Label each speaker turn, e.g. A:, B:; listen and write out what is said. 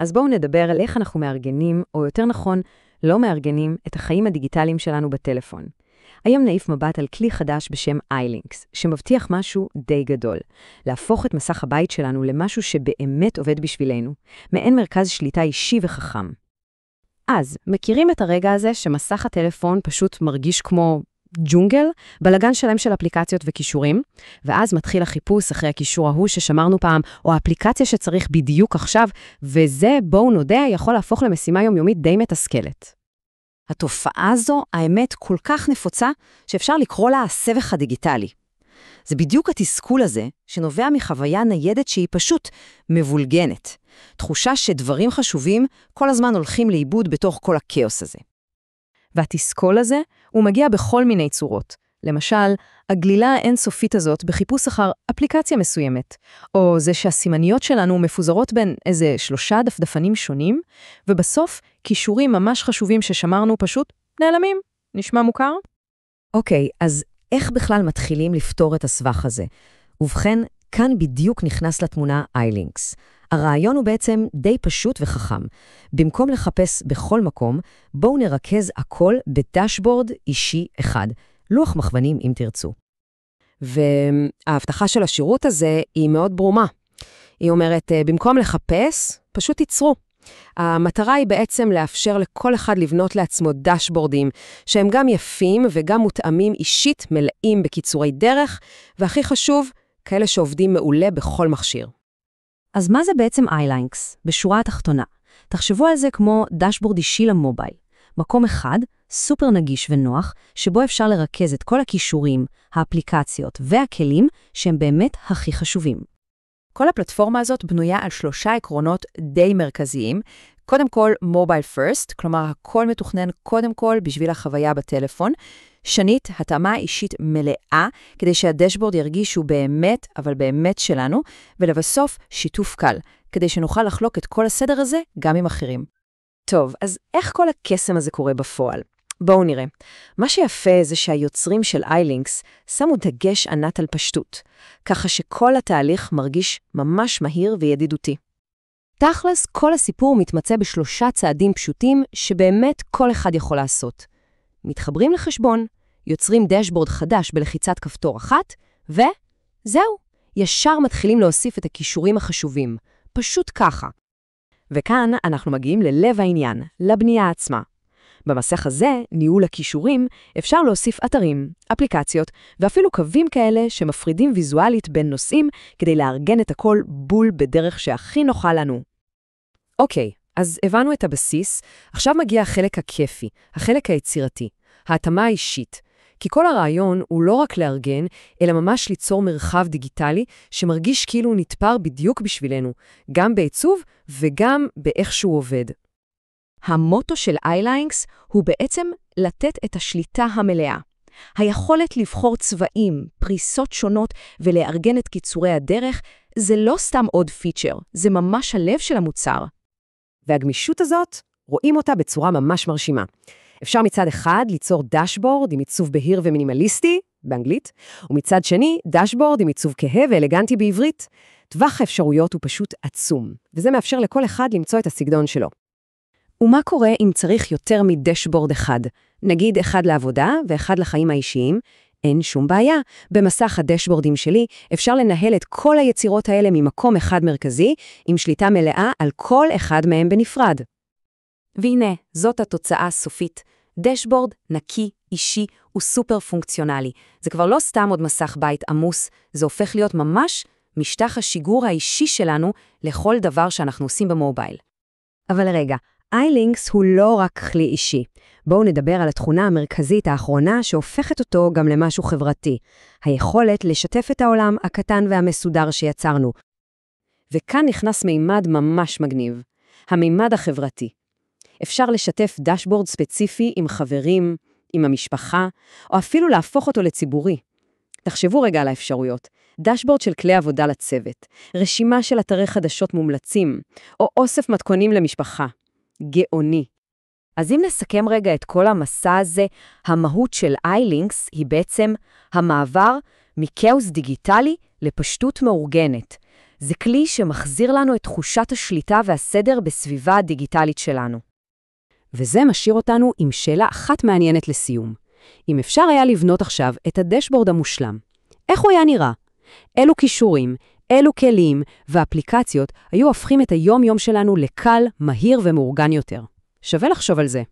A: אז בואו נדבר על איך אנחנו מארגנים, או יותר נכון, לא מארגנים את החיים הדיגיטליים שלנו בטלפון. היום נעיף מבט על כלי חדש בשם iLinks, שמבטיח משהו די גדול. להפוך את מסך הבית שלנו למשהו שבאמת עובד בשבילנו, מעין מרכז שליטה אישי וחכם. אז, מכירים את הרגע הזה שמסך הטלפון פשוט מרגיש כמו ג'ונגל, בלגן שלם של אפליקציות וקישורים, ואז מתחיל החיפוש אחרי הקישור ההוא ששמרנו פעם, או האפליקציה שצריך בדיוק עכשיו, וזה, בואו נודה, יכול להפוך למשימה יומיומית די מתסכלת.
B: התופעה הזו, האמת, כל כך נפוצה, שאפשר לקרוא לה הסבך הדיגיטלי. זה בדיוק התסכול הזה, שנובע מחוויה ניידת שהיא פשוט מבולגנת. תחושה שדברים חשובים כל הזמן הולכים לאיבוד בתוך כל הכאוס הזה.
A: והתסכול הזה, הוא מגיע בכל מיני צורות. למשל, הגלילה האינסופית הזאת בחיפוש אחר אפליקציה מסוימת, או זה שהסימניות שלנו מפוזרות בין איזה 3 דפדפנים שונים, ובסוף קישורים ממש חשובים ששמרנו פשוט נעלמים. נשמע מוכר?
B: אוקיי, אז איך בכלל מתחילים לפתור את הסבך הזה? ובכן, כאן בדיוק נכנס לתמונה iLinks. הרעיון הוא בעצם די פשוט וחכם. במקום לחפש בכל מקום, בואו נרכז הכל בדשבורד אישי אחד. לוח מכוונים אם תרצו. וההבטחה של השירות הזה היא מאוד ברומה. היא אומרת, במקום לחפש, פשוט תיצרו. המטרה היא בעצם לאפשר לכל אחד לבנות לעצמו דשבורדים, שהם גם יפים וגם מותאמים אישית, מלאים בקיצורי דרך, והכי חשוב, כאלה שעובדים מעולה בכל מכשיר.
A: אז מה זה בעצם iLinks? בשורה התחתונה. תחשבו על זה כמו דשבורד אישי למובייל. מקום אחד, סופר נגיש ונוח, שבו אפשר לרכז את כל הכישורים, האפליקציות והכלים שהם באמת הכי חשובים.
B: כל הפלטפורמה הזאת בנויה על 3 עקרונות די מרכזיים. קודם כל, mobile first, כלומר, הכל מתוכנן קודם כל בשביל החוויה בטלפון. שנית, התאמה אישית מלאה, כדי שהדשבורד ירגיש שהוא באמת, אבל באמת שלנו, ולבסוף, שיתוף קל, כדי שנוכל לחלוק את כל הסדר הזה גם עם אחרים.
A: טוב, אז איך כל הקסם הזה קורה בפועל? בואו נראה. מה שיפה זה שהיוצרים של iLinks שמו דגש ענק על פשטות, ככה שכל התהליך מרגיש ממש מהיר וידידותי. תכלס, כל הסיפור מתמצא ב3 צעדים פשוטים שבאמת כל אחד יכול לעשות. מתחברים לחשבון, יוצרים דשבורד חדש בלחיצת כפתור אחת, וזהו, ישר מתחילים להוסיף את הכישורים החשובים. פשוט ככה. וכאן אנחנו מגיעים ללב העניין, לבנייה עצמה. במסך הזה, ניהול הכישורים, אפשר להוסיף אתרים, אפליקציות, ואפילו קווים כאלה שמפרידים ויזואלית בין נושאים כדי לארגן את הכל בול בדרך שהכי נוחה לנו. אוקיי, אז הבנו את הבסיס, עכשיו מגיע החלק הכיפי, החלק היצירתי, ההתאמה האישית. כי כל הרעיון הוא לא רק לארגן, אלא ממש ליצור מרחב דיגיטלי שמרגיש כאילו הוא נתפר בדיוק בשבילנו, גם בעיצוב וגם באיך שהוא עובד. המוטו של iLinks הוא בעצם לתת את השליטה המלאה. היכולת לבחור צבעים, פריסות שונות ולארגן את קיצורי הדרך, זה לא סתם עוד פיצ'ר, זה ממש הלב של המוצר. והגמישות הזאת, רואים אותה בצורה ממש מרשימה. אפשר מצד אחד ליצור דשבורד עם עיצוב בהיר ומינימליסטי, באנגלית, ומצד שני, דשבורד עם עיצוב כהה ואלגנטי בעברית. טווח האפשרויות הוא פשוט עצום, וזה מאפשר לכל אחד למצוא את הסגנון שלו. ומה קורה אם צריך יותר מדשבורד אחד? נגיד אחד לעבודה ואחד לחיים האישיים? אין שום בעיה. במסך הדשבורדים שלי אפשר לנהל את כל היצירות האלה ממקום אחד מרכזי, עם שליטה מלאה על כל אחד מהם בנפרד. והנה, זאת התוצאה הסופית. דשבורד נקי, אישי וסופר פונקציונלי. זה כבר לא סתם עוד מסך בית עמוס, זה הופך להיות ממש משטח השיגור האישי שלנו לכל דבר שאנחנו עושים במובייל. אבל רגע, iLinks הוא לא רק כלי אישי. בואו נדבר על התכונה המרכזית האחרונה שהופכת אותו גם למשהו חברתי. היכולת לשתף את העולם הקטן והמסודר שיצרנו. וכאן נכנס מימד ממש מגניב. המימד החברתי. אפשר לשתף דשבורד ספציפי עם חברים, עם המשפחה, או אפילו להפוך אותו לציבורי. תחשבו רגע על האפשרויות. דשבורד של כלי עבודה לצוות, רשימה של אתרי חדשות מומלצים, או אוסף מתכונים למשפחה. גאוני. אז אם נסכם רגע את כל המסע הזה, המהות של iLinks היא בעצם המעבר מכאוס דיגיטלי לפשטות מאורגנת. זה כלי שמחזיר לנו את תחושת השליטה והסדר בסביבה הדיגיטלית שלנו.
C: וזה משאיר אותנו עם שאלה אחת מעניינת לסיום. אם אפשר היה לבנות עכשיו את הדשבורד המושלם, איך הוא היה נראה? אילו קישורים, אילו כלים ואפליקציות היו הופכים את היום-יום שלנו לקל, מהיר ומאורגן יותר? שווה לחשוב על זה.